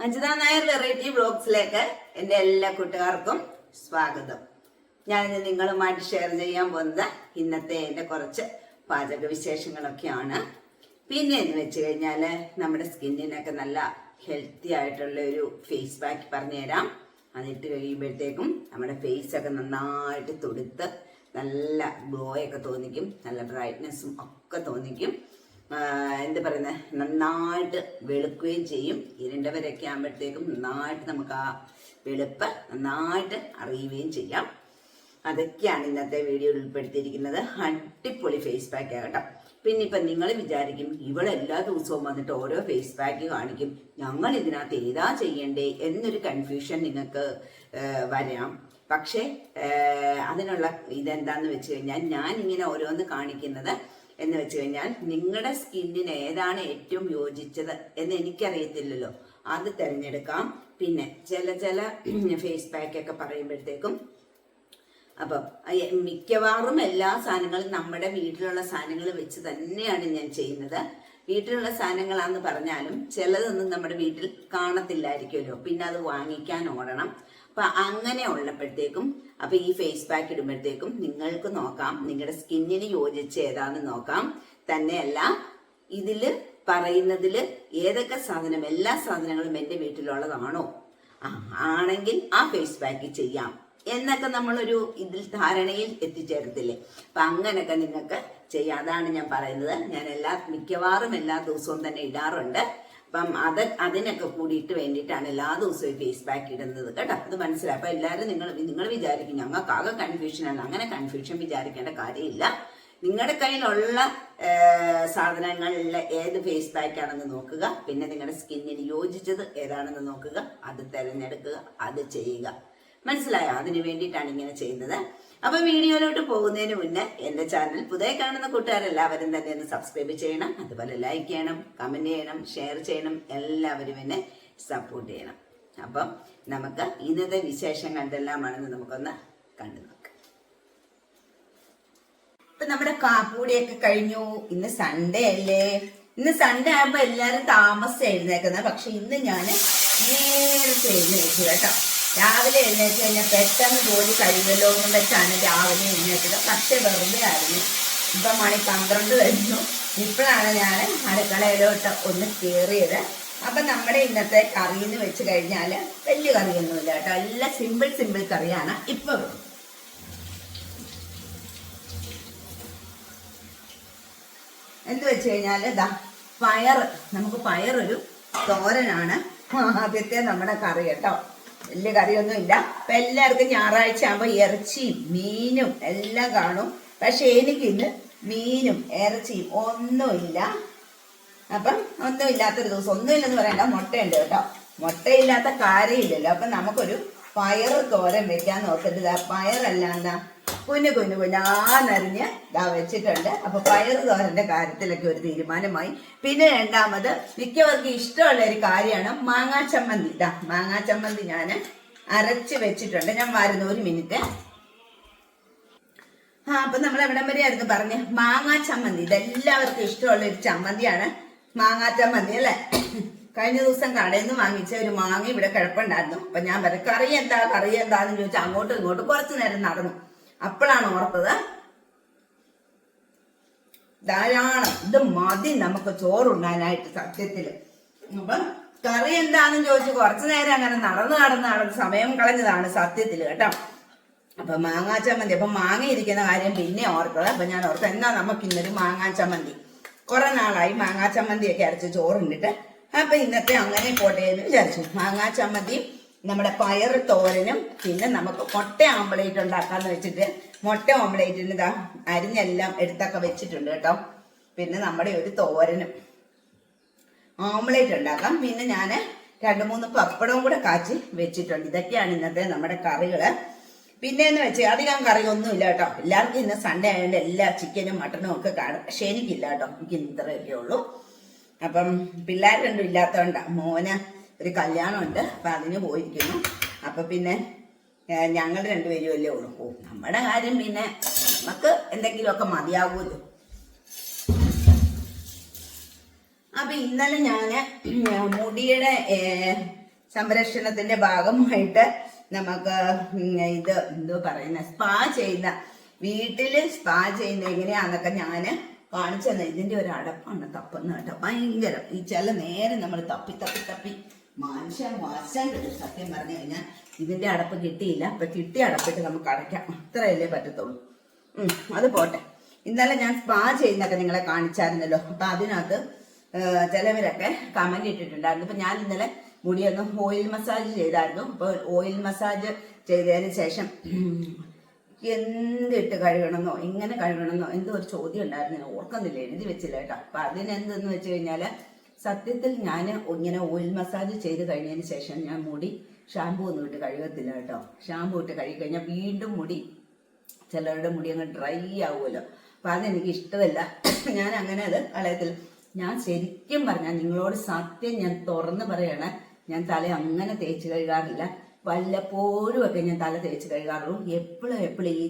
Anjitha Nair variety വ്ലോഗ്സിലേക്ക് എൻ്റെ എല്ലാ കൂട്ടുകാർക്കും സ്വാഗതം. ഞാനിന്ന് നിങ്ങളുമായിട്ട് ഷെയർ ചെയ്യാൻ പോകുന്നത് ഇന്നത്തെ എൻ്റെ കുറച്ച് പാചക വിശേഷങ്ങളൊക്കെയാണ്. പിന്നെ എന്ന് വെച്ച് കഴിഞ്ഞാൽ നമ്മുടെ സ്കിന്നിനൊക്കെ നല്ല ഹെൽത്തി ആയിട്ടുള്ള ഒരു ഫേസ് പാക്ക് പറഞ്ഞുതരാം. അതിട്ട് കഴിയുമ്പോഴത്തേക്കും നമ്മുടെ ഫേസൊക്കെ നന്നായിട്ട് തുടുത്ത് നല്ല ഗ്ലോ ഒക്കെ തോന്നിക്കും, നല്ല ബ്രൈറ്റ്നെസ്സും ഒക്കെ തോന്നിക്കും. എന്താ പറയുന്നത്, നന്നായിട്ട് വെളുക്കുകയും ചെയ്യും. ഇരുണ്ടവരൊക്കെ ആകുമ്പോഴത്തേക്കും നന്നായിട്ട് നമുക്ക് ആ വെളുപ്പ് നന്നായിട്ട് അറിയുകയും ചെയ്യാം. അതൊക്കെയാണ് ഇന്നത്തെ വീഡിയോയിൽ ഉൾപ്പെടുത്തിയിരിക്കുന്നത്. അടിപൊളി ഫേസ് പാക്ക് ആകട്ടോ. പിന്നെ ഇപ്പം നിങ്ങൾ വിചാരിക്കും ഇവളെല്ലാ ദിവസവും വന്നിട്ട് ഓരോ ഫേസ് പാക്ക് കാണിക്കും, ഞങ്ങൾ ഇതിനകത്ത് ഏതാ ചെയ്യണ്ടേ എന്നൊരു കൺഫ്യൂഷൻ നിങ്ങൾക്ക് വരാം. പക്ഷേ അതിനുള്ള ഇതെന്താന്ന് വെച്ച് കഴിഞ്ഞാൽ ഞാൻ ഇങ്ങനെ ഓരോന്ന് കാണിക്കുന്നത് എന്ന് വെച്ച് കഴിഞ്ഞാൽ നിങ്ങളുടെ സ്കിന്നിന് ഏതാണ് ഏറ്റവും യോജിച്ചത് എന്ന് എനിക്കറിയത്തില്ലല്ലോ, അത് തിരഞ്ഞെടുക്കാം. പിന്നെ ചില ഫേസ് പാക്ക് ഒക്കെ പറയുമ്പോഴത്തേക്കും അപ്പം മിക്കവാറും എല്ലാ സാധനങ്ങളും നമ്മുടെ വീട്ടിലുള്ള സാധനങ്ങൾ വെച്ച് തന്നെയാണ് ഞാൻ ചെയ്യുന്നത്. വീട്ടിലുള്ള സാധനങ്ങളാന്ന് പറഞ്ഞാലും ചിലതൊന്നും നമ്മുടെ വീട്ടിൽ കാണത്തില്ലായിരിക്കുമല്ലോ, പിന്നെ അത് വാങ്ങിക്കാൻ ഓടണം. അപ്പൊ അങ്ങനെ ഉള്ളപ്പോഴത്തേക്കും അപ്പൊ ഈ ഫേസ് പാക്ക് ഇടുമ്പോഴത്തേക്കും നിങ്ങൾക്ക് നോക്കാം നിങ്ങളുടെ സ്കിന്നിന് യോജിച്ച് ഏതാന്ന് നോക്കാം. തന്നെയല്ല ഇതില് പറയുന്നതില് ഏതൊക്കെ സാധനം, എല്ലാ സാധനങ്ങളും എൻ്റെ വീട്ടിലുള്ളതാണോ ആണെങ്കിൽ ആ ഫേസ് പാക്ക് ചെയ്യാം എന്നൊക്കെ നമ്മളൊരു ഇതിൽ ധാരണയിൽ എത്തിച്ചേരത്തില്ലേ. അപ്പൊ അങ്ങനെയൊക്കെ നിങ്ങൾക്ക് ചെയ്യാം. അതാണ് ഞാൻ പറയുന്നത്. ഞാൻ മിക്കവാറും എല്ലാ ദിവസവും തന്നെ ഇടാറുണ്ട്. അപ്പം അതിനൊക്കെ കൂടിയിട്ട് വേണ്ടിയിട്ടാണ് എല്ലാ ദിവസവും ഫേസ് പാക്ക് ഇടുന്നത് കേട്ടോ. അത് മനസ്സിലായി. അപ്പൊ എല്ലാവരും നിങ്ങൾ വിചാരിക്കും ഞങ്ങൾക്കാകെ കൺഫ്യൂഷനാണ്. അങ്ങനെ കൺഫ്യൂഷൻ വിചാരിക്കേണ്ട കാര്യമില്ല. നിങ്ങളുടെ കയ്യിലുള്ള സാധനങ്ങളിൽ ഏത് ഫേസ് പാക്ക് ആണെന്ന് നോക്കുക. പിന്നെ നിങ്ങളുടെ സ്കിന്നിന് യോജിച്ചത് ഏതാണെന്ന് നോക്കുക, അത് തിരഞ്ഞെടുക്കുക, അത് ചെയ്യുക. മനസ്സിലായോ? അതിന് വേണ്ടിയിട്ടാണ് ഇങ്ങനെ ചെയ്യുന്നത്. അപ്പൊ വീഡിയോയിലോട്ട് പോകുന്നതിന് മുന്നേ എന്റെ ചാനൽ പുതിയ കാണുന്ന കൂട്ടുകാരെല്ലാവരും തന്നെ ഒന്ന് സബ്സ്ക്രൈബ് ചെയ്യണം, അതുപോലെ ലൈക്ക് ചെയ്യണം, കമന്റ് ചെയ്യണം, ഷെയർ ചെയ്യണം, എല്ലാവരും എന്നെ സപ്പോർട്ട് ചെയ്യണം. അപ്പം നമുക്ക് ഇന്നത്തെ വിശേഷം എന്തെല്ലാമാണെന്ന് നമുക്കൊന്ന് കണ്ടു നോക്കാം. ഇപ്പൊ നമ്മുടെ കാപ്പൂടിയൊക്കെ കഴിഞ്ഞു. ഇന്ന് സൺഡേ അല്ലേ? ഇന്ന് സൺഡേ ആകുമ്പോ എല്ലാരും താമസിച്ച് എഴുന്നേക്കുന്നത്. പക്ഷെ ഇന്ന് ഞാൻ നേരത്തെ എഴുന്നേറ്റു കേട്ടോ. രാവിലെ എഴുന്നേറ്റ് കഴിഞ്ഞാൽ പെട്ടെന്ന് ജോലി കഴിയുമല്ലോ എന്ന് വെച്ചാണ് രാവിലെ എഴുന്നേറ്റത്. പക്ഷെ വെറുതെ ആയിരുന്നു. ഇപ്പം മണി 12 കഴിഞ്ഞു. ഇപ്പോഴാണ് ഞാൻ അടുക്കളയിലോട്ട് ഒന്ന് കയറിയത്. അപ്പം നമ്മുടെ ഇന്നത്തെ കറി എന്ന് വെച്ച് കഴിഞ്ഞാൽ വലിയ കറിയൊന്നുമില്ല കേട്ടോ. എല്ലാം സിമ്പിൾ കറിയാണ്. ഇപ്പൊ എന്ത് വെച്ച് കഴിഞ്ഞാൽ ഇതാ നമുക്ക് പയറൊരു തോരനാണ് ആദ്യത്തെ നമ്മുടെ കറി കേട്ടോ. വലിയ കറിയൊന്നും ഇല്ല. അപ്പൊ എല്ലാവർക്കും ഞായറാഴ്ച ആകുമ്പോ ഇറച്ചിയും മീനും എല്ലാം കാണും. പക്ഷെ എനിക്കിന്ന് മീനും ഇറച്ചിയും ഒന്നുമില്ല. അപ്പം ഒന്നുമില്ലാത്തൊരു ദിവസം, ഒന്നുമില്ലെന്ന് പറയണ്ട, മുട്ടയുണ്ട് കേട്ടോ. മുട്ടയില്ലാത്ത കാര്യമില്ലല്ലോ. അപ്പൊ നമുക്കൊരു പയറ് തോരൻ വെക്കാന്ന് ഓർത്തിട്ട് പയറല്ല എന്താ കുഞ്ഞാന്നരിഞ്ഞ് ഇതാ വെച്ചിട്ടുണ്ട്. അപ്പൊ പയറ് തോരന്റെ കാര്യത്തിലൊക്കെ ഒരു തീരുമാനമായി. പിന്നെ രണ്ടാമത് മിക്കവർക്കും ഇഷ്ടമുള്ള ഒരു കാര്യമാണ് മാങ്ങാ ചമ്മന്തി. ഇതാ മാങ്ങാ ചമ്മന്തി ഞാൻ അരച്ച് വെച്ചിട്ടുണ്ട്. ഞാൻ വരുന്നു, ഒരു മിനിറ്റ്. അപ്പൊ നമ്മൾ എവിടം വരെ ആയിരുന്നു പറഞ്ഞ് മാങ്ങാ ചമ്മന്തി. ഇതെല്ലാവർക്കും ഇഷ്ടമുള്ള ഒരു ചമ്മന്തിയാണ് മാങ്ങാ ചമ്മന്തി അല്ലെ. കഴിഞ്ഞ ദിവസം കടയിൽ നിന്ന് വാങ്ങിച്ച ഒരു മാങ്ങ ഇവിടെ കിഴപ്പുണ്ടായിരുന്നു. അപ്പൊ ഞാൻ പറയാം കറി എന്താന്ന് ചോദിച്ചാൽ അങ്ങോട്ടും ഇങ്ങോട്ടും കുറച്ചു നേരം നടന്നു. അപ്പോഴാണ് ഓർത്തത് ധാരാളം ഇത് മതി നമുക്ക് ചോറുണ്ണാനായിട്ട് സത്യത്തില്. അപ്പൊ കറി എന്താന്ന് ചോദിച്ചു കുറച്ചു നേരം അങ്ങനെ നടന്ന് സമയം കളഞ്ഞതാണ് സത്യത്തില് കേട്ടോ. അപ്പൊ മാങ്ങാ ചമ്മന്തി, അപ്പൊ മാങ്ങ ഇരിക്കുന്ന കാര്യം പിന്നെ ഓർത്തത്. അപ്പൊ ഞാൻ ഓർത്തത് എന്നാ നമുക്ക് ഇന്നൊരു മാങ്ങാ ചമ്മന്തി. കുറെ നാളായി മാങ്ങാ ചമ്മന്തിയൊക്കെ അരച്ച് ചോറുണ്ടിട്ട്. അപ്പൊ ഇന്നത്തെ അങ്ങനെ പോട്ടെ എന്ന് വിചാരിച്ചു. മാങ്ങാ ചമ്മന്തിയും നമ്മുടെ പയർ തോരനും പിന്നെ നമുക്ക് മുട്ട ഓംപ്ലേറ്റ് ഉണ്ടാക്കാന്ന് വെച്ചിട്ട് മുട്ട ഓംപ്ലേറ്റിന് ഇതാ അരിഞ്ഞെല്ലാം എടുത്തൊക്കെ വെച്ചിട്ടുണ്ട് കേട്ടോ. പിന്നെ നമ്മുടെ ഒരു തോരനും ഓംപ്ലേറ്റ് ഉണ്ടാക്കാം. പിന്നെ ഞാൻ 2-3 പപ്പടവും കൂടെ കാച്ചി വെച്ചിട്ടുണ്ട്. ഇതൊക്കെയാണ് ഇന്നത്തെ നമ്മുടെ കറികള്. പിന്നെന്ന് വെച്ചാൽ അധികം കറിയൊന്നുമില്ല കേട്ടോ. എല്ലാവർക്കും ഇന്ന് സൺഡേ ആയതുകൊണ്ട് എല്ലാ ചിക്കനും മട്ടനും ഒക്കെ കാണും. പക്ഷെ എനിക്കില്ല കേട്ടോ, എനിക്ക് ഇത്രയൊക്കെ ഉള്ളൂ. അപ്പം പിള്ളേർ രണ്ടും ഇല്ലാത്തതുകൊണ്ടാ. മോന് ഒരു കല്യാണം ഉണ്ട്, അപ്പൊ അതിന് പോയിരിക്കുന്നു. അപ്പൊ പിന്നെ ഞങ്ങൾ രണ്ടുപേരും അല്ലേ ഉള്ളൂ. നമ്മുടെ കാര്യം പിന്നെ നമുക്ക് എന്തെങ്കിലുമൊക്കെ മതിയാകുമല്ലോ. അപ്പൊ ഇന്നലെ ഞാന് മുടിയുടെ സംരക്ഷണത്തിന്റെ ഭാഗമായിട്ട് നമുക്ക് ഇത് എന്തോ പറയുന്ന സ്പാ ചെയ്യുന്ന, വീട്ടില് സ്പാ ചെയ്യുന്ന എങ്ങനെയാന്നൊക്കെ ഞാൻ കാണിച്ചു തന്നെ. ഇതിന്റെ ഒരു അടപ്പാണ് തപ്പുന്ന കേട്ടോ, ഭയങ്കരം. ഈ ചില നേരം നമ്മൾ തപ്പി തപ്പി തപ്പി മനുഷ്യൻ വശം കിട്ടും. സത്യം പറഞ്ഞു കഴിഞ്ഞാൽ ഇതിന്റെ അടപ്പ് കിട്ടിയില്ല. അപ്പൊ കിട്ടിയ അടപ്പിട്ട് നമുക്ക് അടയ്ക്കാം, അത്രയല്ലേ പറ്റത്തുള്ളൂ. അത് പോട്ടെ. ഇന്നലെ ഞാൻ സ്പാ ചെയ്യുന്നൊക്കെ നിങ്ങളെ കാണിച്ചായിരുന്നല്ലോ. അപ്പൊ അതിനകത്ത് ചിലവരൊക്കെ കമന്റ് ഇട്ടിട്ടുണ്ടായിരുന്നു. അപ്പൊ ഞാൻ ഇന്നലെ മുടിയൊന്ന് ഓയിൽ മസാജ് ചെയ്തായിരുന്നു. അപ്പൊ ഓയിൽ മസാജ് ചെയ്തതിന് ശേഷം എന്തിട്ട് കഴുകണമെന്നോ എങ്ങനെ കഴുകണമെന്നോ എന്തോ ഒരു ചോദ്യം ഉണ്ടായിരുന്നു, ഞാൻ ഓർക്കുന്നില്ല, എഴുതി വെച്ചില്ല കേട്ടോ. അപ്പൊ അതിനെന്തെന്ന് വെച്ച് കഴിഞ്ഞാല് സത്യത്തിൽ ഞാൻ ഇങ്ങനെ ഓയിൽ മസാജ് ചെയ്ത് കഴിഞ്ഞതിന് ശേഷം ഞാൻ മുടി ഷാമ്പൂ ഒന്നും ഇട്ട് കഴുകത്തില്ല കേട്ടോ. ഷാമ്പൂ ഇട്ട് കഴുകി കഴിഞ്ഞാൽ വീണ്ടും മുടി, ചിലരുടെ മുടി അങ്ങ് ഡ്രൈ ആവുമല്ലോ. അപ്പൊ അതെനിക്ക് ഇഷ്ടമല്ല. ഞാൻ അങ്ങനെ അത് കളയത്തില്ല. ഞാൻ ശരിക്കും പറഞ്ഞാൽ നിങ്ങളോട് സത്യം ഞാൻ തുറന്ന് പറയണേ, ഞാൻ തല അങ്ങനെ തേച്ച് കഴുകാറില്ല. വല്ലപ്പോഴും ഒക്കെ ഞാൻ തല തേച്ച് കഴുകാറുള്ളൂ. എപ്പോഴും ഈ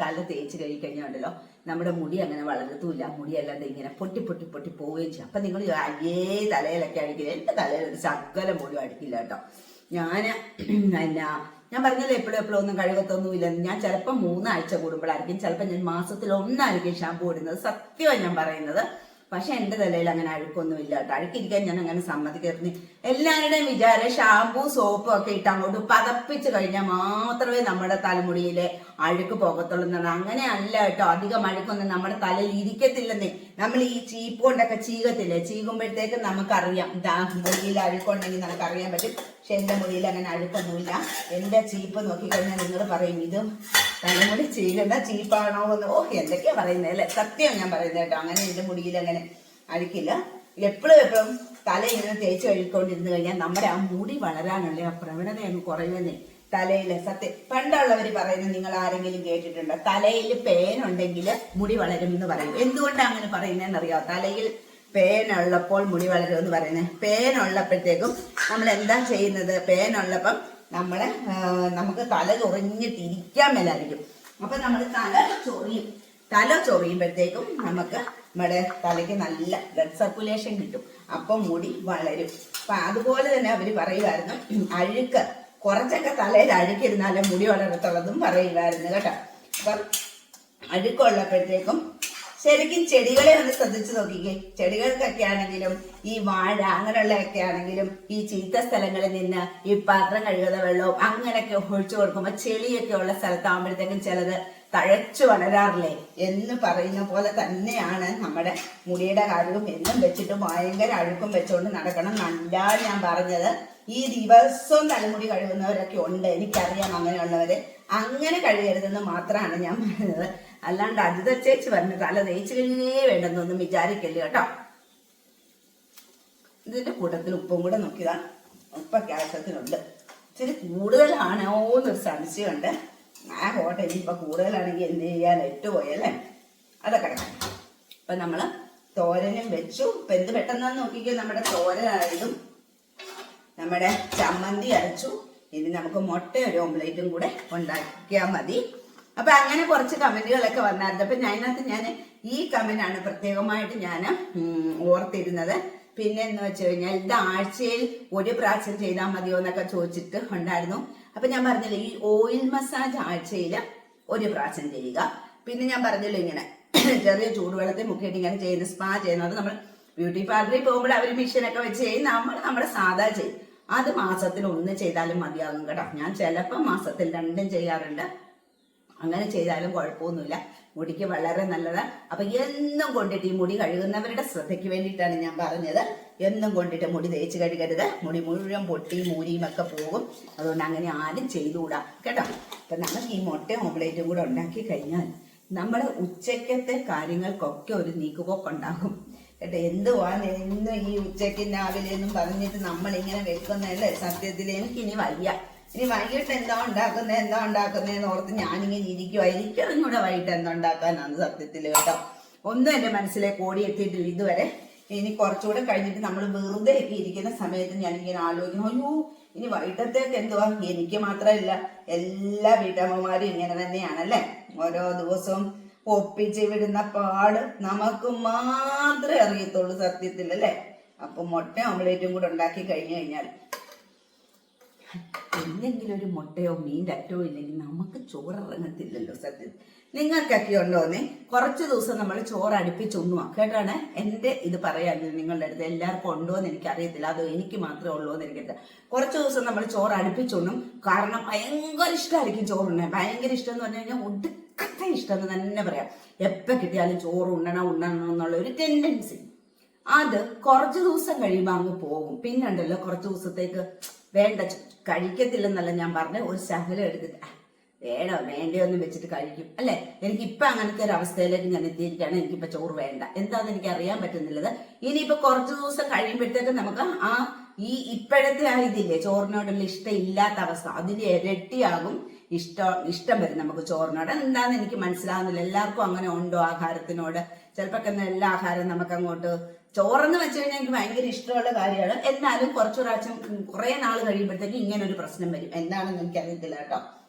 തല തേച്ച് കഴുകിക്കഴിഞ്ഞാണ്ടല്ലോ നമ്മുടെ മുടി അങ്ങനെ വളരത്തുമില്ല. മുടിയല്ലാതെ ഇങ്ങനെ പൊട്ടി പൊട്ടി പൊട്ടി പോവുകയും ചെയ്യും. അപ്പൊ നിങ്ങൾ അയ്യേ തലയിലൊക്കെ അടിക്കില്ല. എന്റെ തലയിൽ ഒരു ശകലം പോലും അടിക്കില്ല കേട്ടോ. ഞാൻ പറഞ്ഞല്ലോ എപ്പോഴും ഒന്നും കഴുകത്തൊന്നുമില്ല. ഞാൻ ചിലപ്പോൾ 3 ആഴ്ച കൂടുമ്പോഴായിരിക്കും, ചിലപ്പോൾ ഞാൻ മാസത്തിൽ 1 ആയിരിക്കും ഷാമ്പൂ ഇടുന്നത്. സത്യമാണ് ഞാൻ പറയുന്നത്. പക്ഷെ എന്റെ തലയിൽ അങ്ങനെ അഴുക്കൊന്നുമില്ല കേട്ടോ. അഴുക്കിരിക്കാൻ ഞാൻ അങ്ങനെ സമ്മതിക്കരുന്നു. എല്ലാവരുടെയും വിചാരം ഷാമ്പൂ സോപ്പും ഒക്കെ ഇട്ട് അങ്ങോട്ട് പതപ്പിച്ച് കഴിഞ്ഞാൽ മാത്രമേ നമ്മുടെ തലമുടിയിലെ അഴുക്ക് പോകത്തുള്ളൂ എന്നാണ്. അങ്ങനെ അല്ല കേട്ടോ. അധികം അഴുക്കൊന്നും നമ്മുടെ തലയിൽ ഇരിക്കത്തില്ലെന്നേ. നമ്മൾ ഈ ചീപ്പ് കൊണ്ടൊക്കെ ചീകത്തില്ലേ, ചീകുമ്പോഴത്തേക്കും നമുക്കറിയാം മുടിയിൽ അഴുക്കുണ്ടെങ്കിൽ നമുക്കറിയാൻ പറ്റും. പക്ഷെ എന്റെ മുടിയിൽ അങ്ങനെ അഴുക്കൊന്നുമില്ല. എന്റെ ചീപ്പ് നോക്കിക്കഴിഞ്ഞാൽ നിങ്ങൾ പറയും ഇത് തലമുടി ചീകണ്ട ചീപ്പാണോ എന്ന്. എന്തൊക്കെയാ പറയുന്നത് അല്ലെ. സത്യം ഞാൻ പറയുന്നത് കേട്ടോ. അങ്ങനെ എന്റെ മുടിയിൽ അങ്ങനെ അഴുക്കില്ല. എപ്പോഴും തല ഇങ്ങനെ തേച്ച് കഴുകിക്കൊണ്ടിരുന്നു കഴിഞ്ഞാൽ നമ്മുടെ ആ മുടി വളരാനുള്ള ആ പ്രവണത അങ്ങ് കുറയുന്നേ തലയില്. സത്യം പണ്ടുള്ളവർ പറയുന്നത് നിങ്ങൾ ആരെങ്കിലും കേട്ടിട്ടുണ്ടോ? തലയിൽ പേനുണ്ടെങ്കിൽ മുടി വളരും എന്ന് പറയും. എന്തുകൊണ്ടാണ് അങ്ങനെ പറയുന്നതെന്ന് അറിയാമോ? തലയിൽ പേനുള്ളപ്പോൾ മുടി വളരും എന്ന് പറയുന്നത്. പേനുള്ളപ്പോഴത്തേക്കും നമ്മൾ എന്താ ചെയ്യുന്നത്? പേനുള്ളപ്പം നമുക്ക് തല ചൊറിഞ്ഞിട്ട് ഇരിക്കാൻ മേലായിരിക്കും. അപ്പൊ നമ്മൾ തല ചൊറിയുമ്പോഴത്തേക്കും നമുക്ക് നമ്മുടെ തലയ്ക്ക് നല്ല ബ്ലഡ് സർക്കുലേഷൻ കിട്ടും. അപ്പം മുടി വളരും. അപ്പൊ അതുപോലെ തന്നെ അവര് പറയുമായിരുന്നു അഴുക്ക് കുറച്ചൊക്കെ തലയിൽ അഴുക്കിരുന്നാലും മുടി വളരത്തുള്ളതും പറയുമായിരുന്നു കേട്ടോ. അപ്പൊ അഴുക്കുള്ളപ്പോഴത്തേക്കും ശരിക്കും ചെടികളെ ഒന്ന് ശ്രദ്ധിച്ചു നോക്കിക്കേ. ചെടികൾക്കൊക്കെ ആണെങ്കിലും ഈ വാഴ അങ്ങനെയുള്ളതൊക്കെ ആണെങ്കിലും ഈ ചീത്ത സ്ഥലങ്ങളിൽ നിന്ന് ഈ പാത്രം കഴുകുന്ന വെള്ളവും അങ്ങനെയൊക്കെ ഒഴിച്ചു കൊടുക്കുമ്പോൾ ചെളിയൊക്കെ ഉള്ള സ്ഥലത്താകുമ്പോഴത്തേക്കും ചിലത് തഴച്ചു വളരാറില്ലേ എന്ന് പറയുന്ന പോലെ തന്നെയാണ് നമ്മുടെ മുടിയുടെ കാര്യവും. എന്നും വെച്ചിട്ട് ഭയങ്കര അഴുക്കും വെച്ചുകൊണ്ട് നടക്കണം നല്ല ഞാൻ പറഞ്ഞത്. ഈ ദിവസവും തലമുടി കഴുകുന്നവരൊക്കെ ഉണ്ട്, എനിക്കറിയാം അങ്ങനെയുള്ളവര്. അങ്ങനെ കഴുകരുതെന്ന് മാത്രമാണ് ഞാൻ പറയുന്നത്. അല്ലാണ്ട് അജിത ചേച്ചി പറഞ്ഞു തല തേച്ച് കഴിഞ്ഞേ വേണ്ടെന്നൊന്നും വിചാരിക്കല്ലേ കേട്ടോ. ഇതിന്റെ കൂട്ടത്തിൽ ഉപ്പും കൂടെ നോക്കിയതാണ്. ഉപ്പൊക്കെ ആവശ്യത്തിനുണ്ട്. ഇച്ചിരി കൂടുതലാണോ എന്നൊരു സംശയമുണ്ട്. പോട്ടെ, ഇനിയിപ്പൊ കൂടുതലാണെങ്കിൽ എന്ത് ചെയ്യാൻ ഇട്ടുപോയല്ലേ, അതൊക്കെ കിടക്കാം. അപ്പൊ നമ്മള് തോരനും വെച്ചു. ഇപ്പൊ എന്ത് പെട്ടെന്നാന്ന് നോക്കിക്കോ. നമ്മുടെ തോരനായതും നമ്മുടെ ചമ്മന്തി അരച്ചു. ഇനി നമുക്ക് മുട്ട ഒരു ഓംലേറ്റും കൂടെ ഉണ്ടാക്കിയാൽ മതി. അപ്പൊ അങ്ങനെ കുറച്ച് കമന്റുകളൊക്കെ വന്നായിരുന്നു. അപ്പൊ ഞാൻ ഈ കമന്റാണ് പ്രത്യേകമായിട്ട് ഞാൻ ഓർത്തിരുന്നത്. പിന്നെ എന്ന് വെച്ച് കഴിഞ്ഞാൽ ഇത് ആഴ്ചയിൽ 1 പ്രാവശ്യം ചെയ്താൽ മതിയോ എന്നൊക്കെ ചോദിച്ചിട്ട് ഉണ്ടായിരുന്നു. അപ്പൊ ഞാൻ പറഞ്ഞില്ലേ ഈ ഓയിൽ മസാജ് ആഴ്ചയിൽ 1 പ്രാവശ്യം ചെയ്യുക. പിന്നെ ഞാൻ പറഞ്ഞല്ലോ ഇങ്ങനെ ചെറിയ ചൂടുവെള്ളത്തിൽ മുക്കിയിട്ട് ഇങ്ങനെ ചെയ്യുന്ന സ്പാ ചെയ്യുന്നത് നമ്മൾ ബ്യൂട്ടി പാർലറിൽ പോകുമ്പോൾ അവർ മെഷീനൊക്കെ വെച്ച് ചെയ്യും. നമ്മുടെ സാധാ ചെയ്യും. അത് മാസത്തിൽ 1 ചെയ്താലും മതിയാകും കേട്ടോ. ഞാൻ ചിലപ്പോൾ മാസത്തിൽ 2 ചെയ്യാറുണ്ട്. അങ്ങനെ ചെയ്താലും കുഴപ്പമൊന്നുമില്ല. മുടിക്ക് വളരെ നല്ലതാണ്. അപ്പൊ എന്നും കൊണ്ടിട്ട് ഈ മുടി കഴുകുന്നവരുടെ ശ്രദ്ധയ്ക്ക് വേണ്ടിയിട്ടാണ് ഞാൻ പറഞ്ഞത്. എന്നും കൊണ്ടിട്ട് മുടി തേച്ച് കഴുകരുത്. മുടി മുഴുവൻ പൊട്ടി മൂരിയും ഒക്കെ പോകും. അതുകൊണ്ട് അങ്ങനെ ആരും ചെയ്തുകൂടാ കേട്ടോ. അപ്പൊ നമുക്ക് ഈ മുട്ടയും ഓംലേറ്റും കൂടെ ഉണ്ടാക്കി കഴിഞ്ഞാൽ നമ്മുടെ ഉച്ചക്കത്തെ കാര്യങ്ങൾക്കൊക്കെ ഒരു നീക്കുപോക്കുണ്ടാകും കേട്ടോ. എന്തുവാന്ന് ഇന്ന് ഈ ഉച്ചയ്ക്ക് രാവിലെ എന്നും പറഞ്ഞിട്ട് നമ്മളിങ്ങനെ വെക്കുന്നതല്ലേ. സത്യത്തിൽ എനിക്കിനി വയ്യ. ഇനി വൈകിട്ട് എന്താ ഉണ്ടാക്കുന്നതെന്ന് ഓർത്ത് ഞാനിങ്ങനെ ഇരിക്കുമായിരിക്കും. അറിഞ്ഞൂടെ വൈകിട്ട് എന്താ ഉണ്ടാക്കാനാണ് സത്യത്തിൽ കേട്ടോ. ഒന്നും എൻ്റെ മനസ്സിലേക്ക് ഓടിയെത്തിയിട്ടില്ല ഇതുവരെ. ഇനി കുറച്ചുകൂടെ കഴിഞ്ഞിട്ട് നമ്മൾ വെറുതെ ഒക്കെ ഇരിക്കുന്ന സമയത്ത് ഞാനിങ്ങനെ ആലോചിക്കുന്നു, അയ്യോ ഇനി വൈകിട്ടത്തേക്ക് എന്തുവാ. എനിക്ക് മാത്രമല്ല, എല്ലാ വീട്ടമ്മമാരും ഇങ്ങനെ തന്നെയാണല്ലേ. ഓരോ ദിവസവും ഒപ്പിച്ച് വിടുന്ന പാട് നമുക്ക് മാത്രമേ അറിയത്തുള്ളൂ സത്യത്തിൽ അല്ലേ. അപ്പൊ മുട്ട ഓംലേറ്റും കൂടെ ഉണ്ടാക്കി കഴിഞ്ഞു കഴിഞ്ഞാൽ എന്തെങ്കിലും ഒരു മുട്ടയോ മീൻ്റെ അറ്റോ ഇല്ലെങ്കിൽ നമുക്ക് ചോറ് ഇറങ്ങത്തില്ലല്ലോ സത്യം. നിങ്ങൾക്കൊക്കെ ഉണ്ടോന്നേ? കുറച്ച് ദിവസം നമ്മൾ ചോറ് അടുപ്പിച്ചൊന്നുവാ കേട്ടാണ് എൻ്റെ ഇത് പറയാൻ നിങ്ങളുടെ അടുത്ത്. എല്ലാവർക്കും ഉണ്ടോ എന്ന് എനിക്കറിയത്തില്ല, അതോ എനിക്ക് മാത്രമേ ഉള്ളൂ എന്ന് എനിക്കറിയില്ല. കുറച്ച് ദിവസം നമ്മൾ ചോറ് അടുപ്പിച്ചൊന്നും, കാരണം ഭയങ്കര ഇഷ്ടമായിരിക്കും ചോറുണ്ണാൻ. ഭയങ്കര ഇഷ്ടം എന്ന് പറഞ്ഞു കഴിഞ്ഞാൽ ഒടുക്കത്തെ ഇഷ്ടം എന്ന് തന്നെ പറയാം. എപ്പോൾ കിട്ടിയാലും ചോറ് ഉണ്ണണം എന്നുള്ള ഒരു ടെൻഡൻസി. അത് കുറച്ച് ദിവസം കഴിയുമ്പോൾ അങ്ങ് പോകും. പിന്നെ ഉണ്ടല്ലോ കുറച്ച് ദിവസത്തേക്ക് വേണ്ട കഴിക്കത്തില്ലെന്നല്ല ഞാൻ പറഞ്ഞ, ഒരു ശകലം എടുത്തിട്ട് വേണോ വേണ്ടയോന്നും വെച്ചിട്ട് കഴിക്കും അല്ലെ. എനിക്കിപ്പൊ അങ്ങനത്തെ ഒരു അവസ്ഥയിലേക്ക് ഞാൻ എത്തിയിരിക്കുകയാണ്. എനിക്കിപ്പോ ചോറ് വേണ്ട, എന്താന്ന് എനിക്ക് അറിയാൻ പറ്റുന്നില്ലത്. ഇനിയിപ്പോ കുറച്ച് ദിവസം കഴിയുമ്പോഴത്തേക്ക് നമുക്ക് ഇപ്പോഴത്തെ ഇതില്ലേ ചോറിനോടുള്ള ഇഷ്ടം ഇല്ലാത്ത അവസ്ഥ, അതിന്റെ ഇരട്ടിയാകും ഇഷ്ടം വരും നമുക്ക് ചോറിനോട്. എന്താന്ന് എനിക്ക് മനസ്സിലാവുന്നില്ല. എല്ലാവർക്കും അങ്ങനെ ഉണ്ടോ ആഹാരത്തിനോട്? ചിലപ്പോ എല്ലാ ആഹാരം നമുക്ക് അങ്ങോട്ട് ചോറെന്ന് വെച്ച് കഴിഞ്ഞാൽ എനിക്ക് ഭയങ്കര ഇഷ്ടമുള്ള കാര്യമാണ്. എന്നാലും കുറച്ചു പ്രാവശ്യം കുറെ നാൾ കഴിയുമ്പോഴത്തേക്ക് ഇങ്ങനെ ഒരു പ്രശ്നം വരും. എന്താണെന്ന് എനിക്കറിയത്തില്ല കേട്ടോ.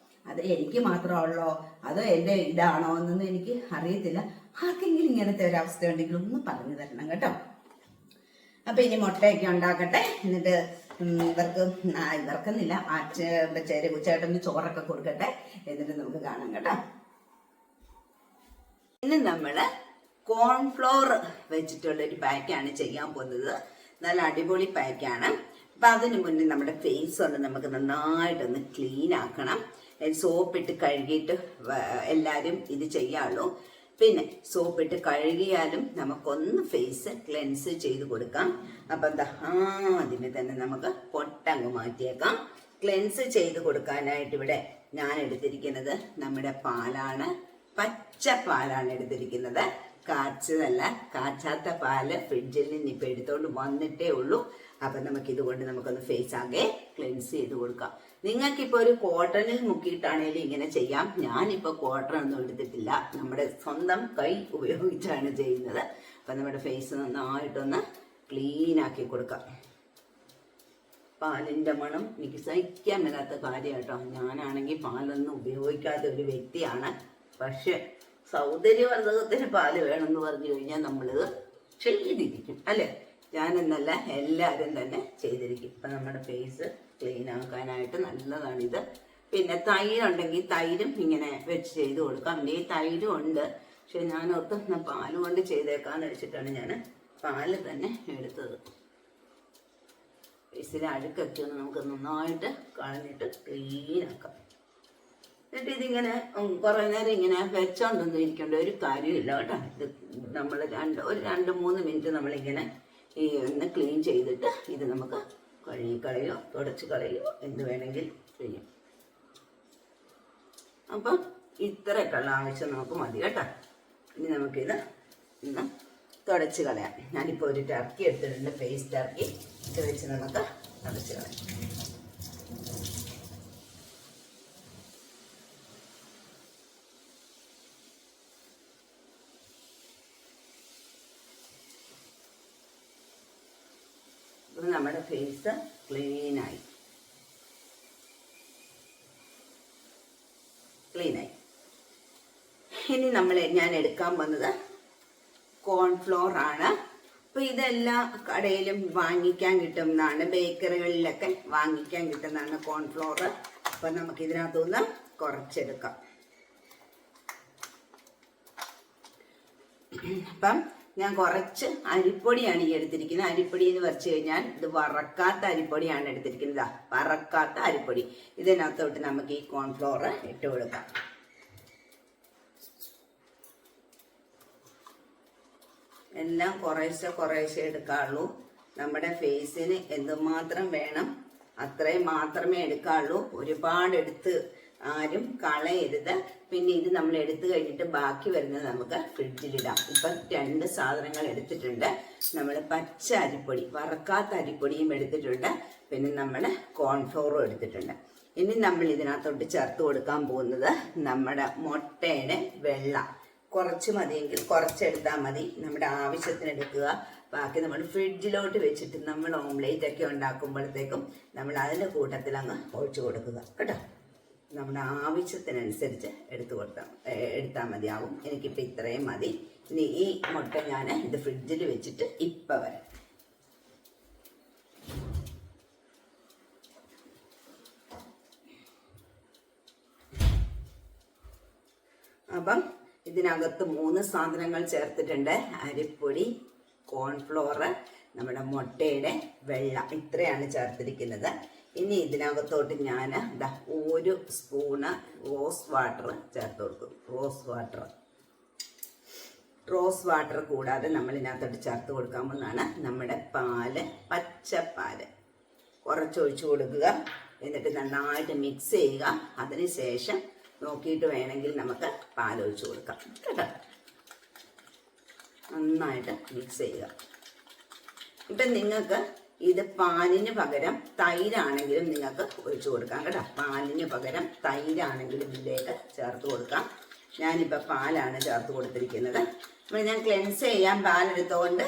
അത് എനിക്ക് മാത്രമുള്ളോ അതോ എൻ്റെ ഇതാണോ എന്നൊന്നും എനിക്ക് അറിയത്തില്ല. ആർക്കെങ്കിലും ഇങ്ങനത്തെ ഒരു അവസ്ഥ ഉണ്ടെങ്കിൽ ഒന്ന് പറഞ്ഞു തരണം കേട്ടോ. അപ്പൊ ഇനി മുട്ടയൊക്കെ ഉണ്ടാക്കട്ടെ. എന്നിട്ട് ഇവർക്കെന്നില്ല ചേട്ടന് ചോറൊക്കെ കൊടുക്കട്ടെ. എന്നിട്ട് നമുക്ക് കാണാം കേട്ടോ. ഇന്ന് നമ്മള് കോൺഫ്ലോർ വെച്ചിട്ടുള്ള ഒരു പാക്കാണ് ചെയ്യാൻ പോകുന്നത്. നല്ല അടിപൊളി പാക്കാണ്. അപ്പൊ അതിന് മുന്നേ നമ്മുടെ ഫേസ് ഒന്ന് നമുക്ക് നന്നായിട്ടൊന്ന് ക്ലീൻ ആക്കണം. സോപ്പിട്ട് കഴുകിയിട്ട് എല്ലാവരും ഇത് ചെയ്യാറുള്ളൂ. പിന്നെ സോപ്പിട്ട് കഴുകിയാലും നമുക്കൊന്ന് ഫേസ് ക്ലെൻസ് ചെയ്ത് കൊടുക്കാം. അപ്പൊ എന്താ ആദ്യമേ തന്നെ നമുക്ക് പൊട്ടങ്ങ് മാറ്റിയേക്കാം. ക്ലെൻസ് ചെയ്ത് കൊടുക്കാനായിട്ട് ഇവിടെ ഞാൻ എടുത്തിരിക്കുന്നത് നമ്മുടെ പാലാണ്. പച്ച പാലാണ് എടുത്തിരിക്കുന്നത്. കാച്ചതല്ല, കാച്ചാത്ത പാല് ഫ്രിഡ്ജിൽ നിന്ന് ഇപ്പൊ എടുത്തോണ്ട് വന്നിട്ടേ ഉള്ളൂ. അപ്പൊ നമുക്ക് ഇതുകൊണ്ട് നമുക്കൊന്ന് ഫേസ് ആകെ ക്ലെൻസ് ചെയ്ത് കൊടുക്കാം. നിങ്ങൾക്കിപ്പോ ഒരു കോട്ടണിൽ മുക്കിയിട്ടാണേലും ഇങ്ങനെ ചെയ്യാം. ഞാനിപ്പോ കോട്ടൺ ഒന്നും എടുത്തിട്ടില്ല, നമ്മുടെ സ്വന്തം കൈ ഉപയോഗിച്ചാണ് ചെയ്യുന്നത്. അപ്പൊ നമ്മുടെ ഫേസ് നന്നായിട്ടൊന്ന് ക്ലീൻ ആക്കി കൊടുക്കാം. പാലിന്റെ മണം എനിക്ക് സഹിക്കാൻ മേലാത്ത കാര്യം കേട്ടോ. ഞാനാണെങ്കിൽ പാലൊന്നും ഉപയോഗിക്കാത്ത ഒരു വ്യക്തിയാണ്. പക്ഷെ സൗന്ദര്യവർദ്ധകത്തിന് പാല് വേണമെന്ന് പറഞ്ഞു കഴിഞ്ഞാൽ നമ്മളിത് ചെയ്തിരിക്കും അല്ലെ. ഞാനെന്നല്ല, എല്ലാവരും തന്നെ ചെയ്തിരിക്കും. ഇപ്പം നമ്മുടെ ഫേസ് ക്ലീൻ ആക്കാനായിട്ട് നല്ലതാണിത്. പിന്നെ തൈരുണ്ടെങ്കിൽ തൈരും ഇങ്ങനെ വെച്ച് ചെയ്ത് കൊടുക്കാം. എൻ്റെ ഈ തൈരും ഉണ്ട്, പക്ഷെ ഞാൻ ഓർത്ത് പാല് കൊണ്ട് ചെയ്തേക്കാന്ന് വെച്ചിട്ടാണ് ഞാൻ പാല് തന്നെ എടുത്തത്. ഫേസിലെ അഴുക്കൊക്കെ ഒന്ന് നമുക്ക് നന്നായിട്ട് കളഞ്ഞിട്ട് ക്ലീൻ ആക്കാം. എന്നിട്ട് ഇതിങ്ങനെ കുറേ നേരം ഇങ്ങനെ വെച്ചോണ്ടൊന്നും ഇരിക്കേണ്ട ഒരു കാര്യമില്ല കേട്ടോ. ഇത് നമ്മൾ ഒരു 2-3 മിനിറ്റ് നമ്മളിങ്ങനെ ഒന്ന് ക്ലീൻ ചെയ്തിട്ട് ഇത് നമുക്ക് കഴുകി കളയോ തുടച്ച് കളയോ എന്ത് വേണമെങ്കിൽ ചെയ്യും. അപ്പം ഇത്രയൊക്കെയുള്ള ആവശ്യം നമുക്ക് മതി കേട്ടോ. ഇനി നമുക്കിത് ഇന്ന് തുടച്ച് കളയാം. ഞാനിപ്പോൾ ഒരു ടർക്കി എടുത്തിട്ടുണ്ട്, ഫേസ് ടർക്കി. ഇത് വെച്ച് നമുക്ക് തുടച്ച് കളയാം. നമ്മുടെ ഫേസ് ക്ലീനായി. ഇനി ഞാൻ എടുക്കാൻ വന്നത് കോൺഫ്ലോർ ആണ്. അപ്പൊ ഇതെല്ലാ കടയിലും വാങ്ങിക്കാൻ കിട്ടുന്നതാണ്, ബേക്കറികളിലൊക്കെ വാങ്ങിക്കാൻ കിട്ടുന്നതാണ് കോൺഫ്ലോർ. അപ്പൊ നമുക്ക് ഇതിനകത്തുനിന്ന് കുറച്ചെടുക്കാം. അപ്പം ഞാൻ കുറച്ച് അരിപ്പൊടിയാണ് ഈ എടുത്തിരിക്കുന്നത്. അരിപ്പൊടി എന്ന് വെച്ച് കഴിഞ്ഞാൽ ഇത് വറക്കാത്ത അരിപ്പൊടിയാണ് എടുത്തിരിക്കുന്നത്. വറക്കാത്ത അരിപ്പൊടി. ഇതിനകത്തോട്ട് നമുക്ക് ഈ കോൺഫ്ലോർ ഇട്ട് കൊടുക്കാം. എല്ലാം കുറേശ്ശെ എടുക്കാറുള്ളൂ. നമ്മുടെ ഫേസിന് എന്തുമാത്രം വേണം അത്രയും മാത്രമേ എടുക്കാറുള്ളൂ. ഒരുപാട് എടുത്ത് ആരും കളയരുത്. പിന്നെ ഇത് നമ്മൾ എടുത്തു കഴിഞ്ഞിട്ട് ബാക്കി വരുന്നത് നമുക്ക് ഫ്രിഡ്ജിലിടാം. ഇപ്പം 2 സാധനങ്ങൾ എടുത്തിട്ടുണ്ട്. നമ്മൾ പച്ച അരിപ്പൊടി, വറക്കാത്ത അരിപ്പൊടിയും എടുത്തിട്ടുണ്ട്. പിന്നെ നമ്മൾ കോൺഫ്ലോറും എടുത്തിട്ടുണ്ട്. ഇനി നമ്മൾ ഇതിനകത്തോട്ട് ചേർത്ത് കൊടുക്കാൻ പോകുന്നത് നമ്മുടെ മുട്ടയുടെ വെള്ള. കുറച്ച് മതിയെങ്കിൽ കുറച്ചെടുത്താൽ മതി. നമ്മുടെ ആവശ്യത്തിന് എടുക്കുക. ബാക്കി നമ്മൾ ഫ്രിഡ്ജിലോട്ട് വെച്ചിട്ട് നമ്മൾ ഓംലേറ്റ് ഒക്കെ ഉണ്ടാക്കുമ്പോഴത്തേക്കും നമ്മൾ അതിൻ്റെ കൂട്ടത്തിൽ അങ്ങ് ഒഴിച്ചു കൊടുക്കുക കേട്ടോ. നമ്മുടെ ആവശ്യത്തിനനുസരിച്ച് എടുത്താൽ മതിയാവും. എനിക്കിപ്പോൾ ഇത്രയും മതി. ഇനി ഈ മുട്ട ഞാൻ ഇത് ഫ്രിഡ്ജിൽ വെച്ചിട്ട് ഇപ്പം വരാം. അപ്പം ഇതിനകത്ത് 3 സാധനങ്ങൾ ചേർത്തിട്ടുണ്ട്. അരിപ്പൊടി, കോൺഫ്ലോർ, നമ്മുടെ മുട്ടയുടെ വെള്ള, ഇത്രയാണ് ചേർത്തിരിക്കുന്നത്. ഇനി ഇതിനകത്തോട്ട് ഞാൻ 1 സ്പൂണ് റോസ് വാട്ടർ ചേർത്ത് കൊടുക്കും. റോസ് വാട്ടർ കൂടാതെ നമ്മൾ ഇതിനകത്തോട്ട് ചേർത്ത് കൊടുക്കാമെന്നാണ് നമ്മുടെ പാല്, പച്ചപ്പാല് കുറച്ചൊഴിച്ചു കൊടുക്കുക. എന്നിട്ട് നന്നായിട്ട് മിക്സ് ചെയ്യുക. അതിനുശേഷം നോക്കിയിട്ട് വേണമെങ്കിൽ നമുക്ക് പാലൊഴിച്ചു കൊടുക്കാം കേട്ടോ. നന്നായിട്ട് മിക്സ് ചെയ്യുക. ഇപ്പം നിങ്ങൾക്ക് ഇത് പാലിന് പകരം തൈരാണെങ്കിലും നിങ്ങൾക്ക് ഒഴിച്ചു കൊടുക്കാം കേട്ടോ. പാലിന് പകരം തൈരാണെങ്കിലും ഇതിലേക്ക് ചേർത്ത് കൊടുക്കാം. ഞാനിപ്പോൾ പാലാണ് ചേർത്ത് കൊടുത്തിരിക്കുന്നത്. അപ്പോൾ ഞാൻ ക്ലെൻസ് ചെയ്യാൻ പാലെടുത്തുകൊണ്ട്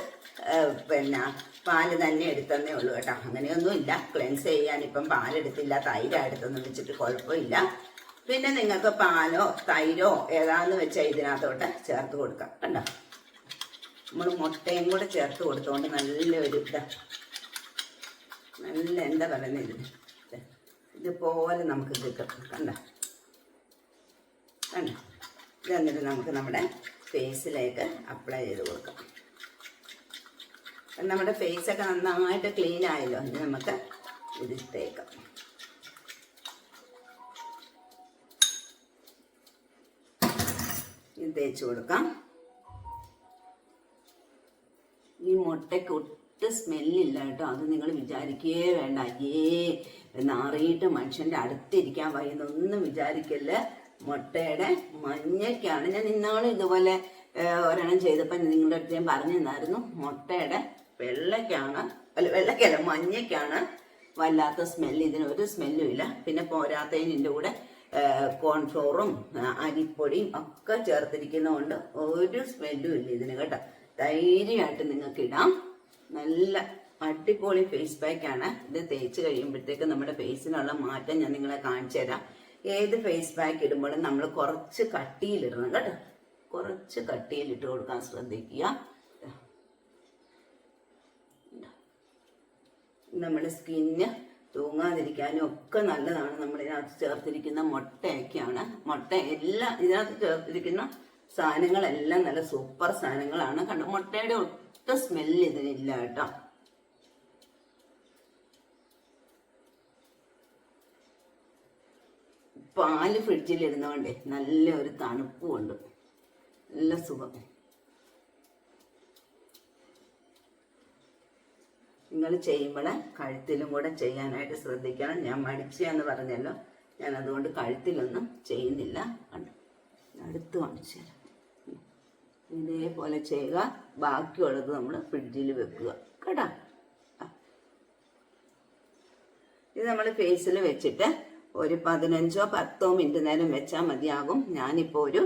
പാല് തന്നെ എടുത്തന്നേ ഉള്ളൂ കേട്ടോ. അങ്ങനെയൊന്നുമില്ല. ക്ലെൻസ് ചെയ്യാൻ ഇപ്പം പാലെടുത്തില്ല, തൈരായെടുത്തെന്ന് വെച്ചിട്ട് കുഴപ്പമില്ല. പിന്നെ നിങ്ങൾക്ക് പാലോ തൈരോ ഏതാന്ന് വെച്ചാൽ ഇതിനകത്തോട്ട് ചേർത്ത് കൊടുക്കാം കണ്ടോ. നമ്മൾ മുട്ടയും കൂടെ ചേർത്ത് കൊടുത്തുകൊണ്ട് നല്ലൊരു നല്ല എന്താ പറയുന്നത്, ഇതുപോലെ നമുക്ക് കിട്ടും കണ്ടോ. ഇത് എന്നിട്ട് നമുക്ക് നമ്മുടെ ഫേസിലേക്ക് അപ്ലൈ ചെയ്ത് കൊടുക്കാം. നമ്മുടെ ഫേസൊക്കെ നന്നായിട്ട് ക്ലീൻ ആയല്ലോ. ഇനി നമുക്ക് ഇത് തേക്കാം. ഇത് തേച്ച് കൊടുക്കാം. ഈ മുട്ടയ്ക്ക് ഒട്ടും സ്മെല്ലില്ല കേട്ടോ. അത് നിങ്ങൾ വിചാരിക്കേ വേണ്ട. നാറിയിട്ട് മനുഷ്യൻ്റെ അടുത്തിരിക്കാൻ വയ്യുന്നൊന്നും വിചാരിക്കല്ല. മുട്ടയുടെ മഞ്ഞയ്ക്കാണ്. ഞാൻ ഇന്നാളും ഇതുപോലെ ഒരെണ്ണം ചെയ്തപ്പോൾ നിങ്ങളുടെ അടുത്ത് ഞാൻ പറഞ്ഞു തന്നായിരുന്നു. മുട്ടയുടെ വെള്ളയ്ക്കല്ല മഞ്ഞയ്ക്കാണ് വല്ലാത്ത സ്മെല്ല്. ഇതിനൊരു സ്മെല്ലും ഇല്ല. പിന്നെ പോരാത്തതിന് ഇതിൻ്റെ കൂടെ കോൺഫ്ലോറും അരിപ്പൊടിയും ഒക്കെ ചേർത്തിരിക്കുന്നതുകൊണ്ട് ഒരു സ്മെല്ലും ഇല്ല ഇതിന് കേട്ടോ. ധൈര്യമായിട്ട് നിങ്ങൾക്ക് ഇടാം. നല്ല അടിപൊളി ഫേസ് പാക്കാണ്. ഇത് തേച്ച് കഴിയുമ്പോഴത്തേക്ക് നമ്മുടെ ഫേസിനുള്ള മാറ്റം ഞാൻ നിങ്ങളെ കാണിച്ചു തരാം. ഏത് ഫേസ് പാക്ക് ഇടുമ്പോഴും നമ്മൾ കുറച്ച് കട്ടിയിലിടണം കേട്ടോ. കുറച്ച് കട്ടിയിലിട്ട് കൊടുക്കാൻ ശ്രദ്ധിക്കുക. നമ്മുടെ സ്കിന്ന് തൂങ്ങാതിരിക്കാനും ഒക്കെ നല്ലതാണ്. നമ്മളിതിനകത്ത് ചേർത്തിരിക്കുന്ന മുട്ടയൊക്കെയാണ്. ഇതിനകത്ത് ചേർത്തിരിക്കുന്ന സാധനങ്ങളെല്ലാം നല്ല സൂപ്പർ സാധനങ്ങളാണ്. കണ്ടു, മുട്ടയുടെ ഒട്ടും സ്മെല്ല് ഇതിനില്ല കേട്ടോ. പാല് ഫ്രിഡ്ജിലിരുന്നോണ്ടേ നല്ലൊരു തണുപ്പുമുണ്ട്, നല്ല സുഖം. നിങ്ങൾ ചെയ്യുമ്പോൾ കഴുത്തിലും കൂടെ ചെയ്യാനായിട്ട് ശ്രദ്ധിക്കണം. ഞാൻ മടിച്ചെന്ന് പറഞ്ഞല്ലോ, ഞാൻ അതുകൊണ്ട് കഴുത്തിലൊന്നും ചെയ്യുന്നില്ല. കണ്ടു, അടുത്ത് കാണിച്ചു തരാം. ഇതേപോലെ ചെയ്യുക. ബാക്കിയുള്ളത് നമ്മൾ ഫ്രിഡ്ജിൽ വെക്കുക കേട്ടോ. ഇത് നമ്മൾ ഫേസിൽ വെച്ചിട്ട് ഒരു 15-10 മിനിറ്റ് നേരം വെച്ചാൽ മതിയാകും. ഞാനിപ്പോൾ ഒരു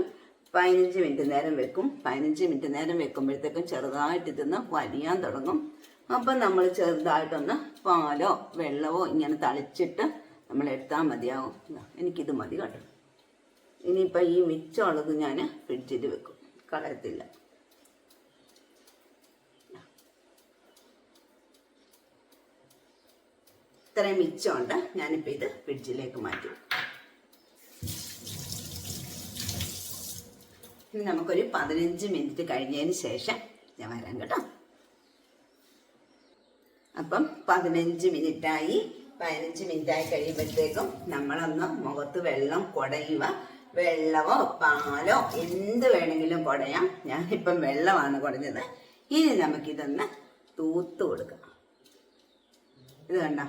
15 മിനിറ്റ് നേരം വെക്കും. 15 മിനിറ്റ് നേരം വെക്കുമ്പോഴത്തേക്കും ചെറുതായിട്ട് ഇതൊന്ന് വലിയാൻ തുടങ്ങും. അപ്പം നമ്മൾ ചെറുതായിട്ടൊന്ന് പാലോ വെള്ളമോ ഇങ്ങനെ തളിച്ചിട്ട് നമ്മൾ എടുത്താൽ മതിയാവും. എനിക്കിത് മതി കേട്ടോ. ഇനിയിപ്പോൾ ഈ മിച്ചമുള്ളത് ഞാൻ ഫ്രിഡ്ജിൽ വെക്കും, കളയത്തില്ല. ഇത്രയും മിച്ചമുണ്ട്. ഞാനിപ്പോൾ ഇത് ഫ്രിഡ്ജിലേക്ക് മാറ്റി. ഇനി നമുക്കൊരു 15 മിനിറ്റ് കഴിഞ്ഞതിന് ശേഷം ഞാൻ വരാം കേട്ടോ. അപ്പം 15 മിനിറ്റായി. 15 മിനിറ്റായി കഴിയുമ്പോഴത്തേക്കും നമ്മളൊന്ന് മുഖത്ത് വെള്ളം കുടയുക. വെള്ളമോ പാലോ എന്ത് വേണമെങ്കിലും കുടയാം. ഞാനിപ്പം വെള്ളമാണ് കുടഞ്ഞത്. ഇനി നമുക്കിതൊന്ന് തൂത്ത് കൊടുക്കാം. ഇത് കണ്ട,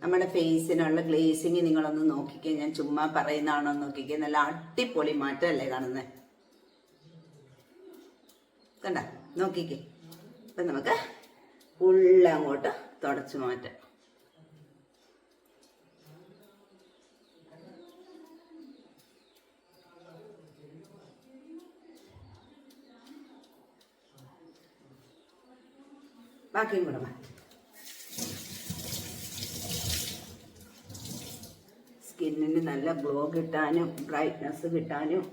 നമ്മുടെ ഫേസിനുള്ള ഗ്ലേസിങ് നിങ്ങളൊന്ന് നോക്കിക്കേ. ഞാൻ ചുമ്മാ പറയുന്നതാണോ നോക്കിക്കേ. നല്ല അടിപൊളി മാറ്റമല്ലേ കാണുന്നത്. കണ്ട, നോക്കിക്കേ. അപ്പം നമുക്ക് ഫുള്ള് അങ്ങോട്ട് തുടച്ചു മാറ്റാം. ബാക്കിയും കൂടെ മാറ്റാം. സ്കിന്നിന് നല്ല ഗ്ലോ കിട്ടാനും ബ്രൈറ്റ്നസ് കിട്ടാനും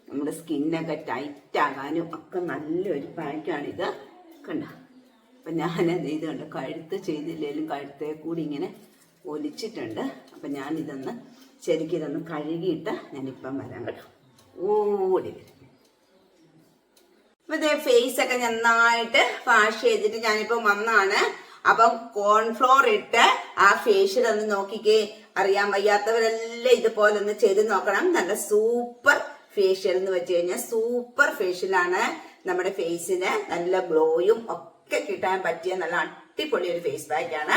നമ്മുടെ സ്കിന്നൊക്കെ ടൈറ്റ് ആകാനും ഒക്കെ നല്ലൊരു പാക്കാണിത്. കണ്ട, അപ്പം ഞാനത് ഇത് കണ്ട് കഴുത്ത് ചെയ്തില്ലെങ്കിലും കഴുത്തേ കൂടി ഇങ്ങനെ ഒലിച്ചിട്ടുണ്ട്. അപ്പം ഞാനിതൊന്ന് ശരിക്കും ഇതൊന്ന് കഴുകിയിട്ട് ഞാനിപ്പം വരാം കേട്ടോ. ഓടി വരും. അപ്പൊ ഇതേ ഫേസ് ഒക്കെ നന്നായിട്ട് വാഷ് ചെയ്തിട്ട് ഞാനിപ്പോ വന്നാണ്. അപ്പം കോൺഫ്ലോർ ഇട്ട് ആ ഫേഷ്യൽ ഒന്ന് നോക്കിക്കേ. അറിയാൻ വയ്യാത്തവരെല്ലാം ഇതുപോലെ ഒന്ന് ചെയ്ത് നോക്കണം. നല്ല സൂപ്പർ ഫേഷ്യൽ എന്ന് വെച്ച് കഴിഞ്ഞാൽ സൂപ്പർ ഫേഷ്യലാണ്. നമ്മുടെ ഫേസിന് നല്ല ഗ്ലോയും ഒക്കെ കിട്ടാൻ പറ്റിയ നല്ല അടിപൊളി ഒരു ഫേസ് പാക്ക് ആണ്.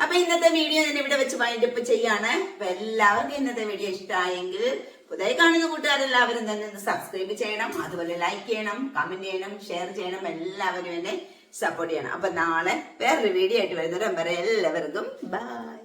അപ്പൊ ഇന്നത്തെ വീഡിയോ ഞാൻ ഇവിടെ വെച്ച് വൈൻഡപ്പ് ചെയ്യാണ്. അപ്പൊ എല്ലാവർക്കും ഇന്നത്തെ വീഡിയോ ഇഷ്ടമായെങ്കിൽ പുതിയ കാണുന്ന കൂട്ടുകാരെല്ലാവരും തന്നെ ഒന്ന് സബ്സ്ക്രൈബ് ചെയ്യണം, അതുപോലെ ലൈക്ക് ചെയ്യണം, കമന്റ് ചെയ്യണം, ഷെയർ ചെയ്യണം. എല്ലാവരും എന്നെ സപ്പോർട്ട് ചെയ്യണം. അപ്പൊ നാളെ വേറൊരു വീഡിയോ ആയിട്ട് വരുന്നവരെ എല്ലാവർക്കും ബൈ.